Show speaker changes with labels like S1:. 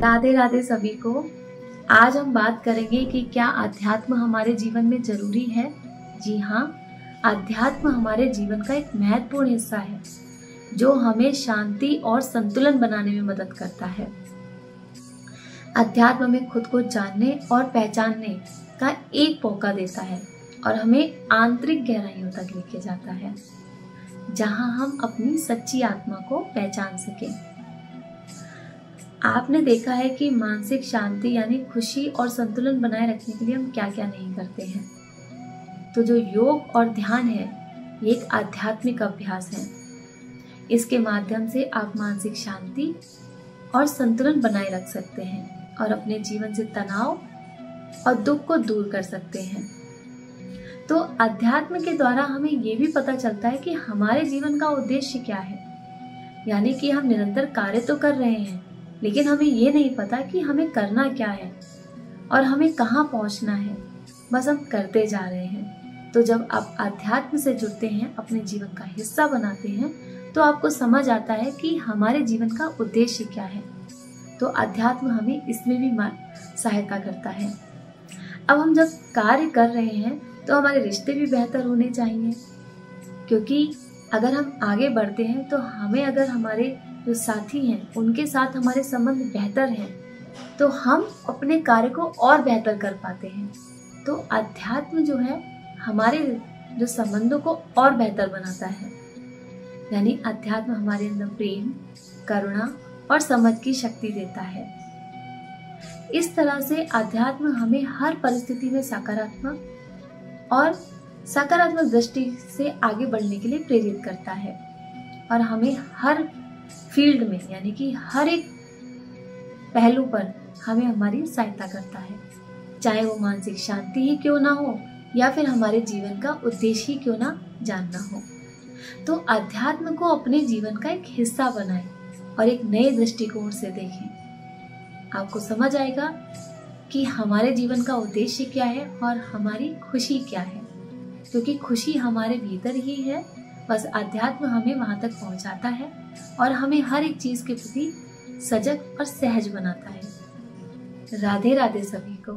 S1: राधे राधे सभी को। आज हम बात करेंगे कि क्या अध्यात्म हमारे जीवन में जरूरी है। जी हाँ, अध्यात्म हमारे जीवन का एक महत्वपूर्ण हिस्सा है जो हमें शांति और संतुलन बनाने में मदद करता है। अध्यात्म हमें खुद को जानने और पहचानने का एक मौका देता है और हमें आंतरिक गहराइयों तक लेके जाता है जहां हम अपनी सच्ची आत्मा को पहचान सकें। आपने देखा है कि मानसिक शांति यानी खुशी और संतुलन बनाए रखने के लिए हम क्या क्या नहीं करते हैं। तो जो योग और ध्यान है ये एक आध्यात्मिक अभ्यास है। इसके माध्यम से आप मानसिक शांति और संतुलन बनाए रख सकते हैं और अपने जीवन से तनाव और दुख को दूर कर सकते हैं। तो अध्यात्म के द्वारा हमें ये भी पता चलता है कि हमारे जीवन का उद्देश्य क्या है। यानी कि हम निरंतर कार्य तो कर रहे हैं लेकिन हमें ये नहीं पता कि हमें करना क्या है और हमें कहाँ पहुँचना है, बस हम करते जा रहे हैं। तो जब आप अध्यात्म से जुड़ते हैं, अपने जीवन का हिस्सा बनाते हैं, तो आपको समझ आता है कि हमारे जीवन का उद्देश्य क्या है। तो अध्यात्म हमें इसमें भी सहायता करता है। अब हम जब कार्य कर रहे हैं तो हमारे रिश्ते भी बेहतर होने चाहिए, क्योंकि अगर हम आगे बढ़ते हैं तो हमें, अगर हमारे जो साथी हैं उनके साथ हमारे संबंध बेहतर हैं तो हम अपने कार्य को और बेहतर कर पाते हैं। तो अध्यात्म जो है हमारे जो संबंधों को और बेहतर बनाता है। यानी अध्यात्म हमारे अंदर प्रेम, करुणा और समझ की शक्ति देता है। इस तरह से अध्यात्म हमें हर परिस्थिति में सकारात्मक दृष्टि से आगे बढ़ने के लिए प्रेरित करता है और हमें हर फील्ड में, यानी कि हर एक पहलू पर हमें हमारी सहायता करता है, चाहे वो मानसिक शांति ही क्यों ना हो या फिर हमारे जीवन का उद्देश्य ही क्यों ना जानना हो। तो अध्यात्म को अपने जीवन का एक हिस्सा बनाएं और एक नए दृष्टिकोण से देखें। आपको समझ आएगा कि हमारे जीवन का उद्देश्य क्या है और हमारी खुशी क्या है, क्योंकि खुशी हमारे भीतर ही है। बस अध्यात्म हमें वहां तक पहुंचाता है और हमें हर एक चीज के प्रति सजग और सहज बनाता है। राधे राधे सभी को।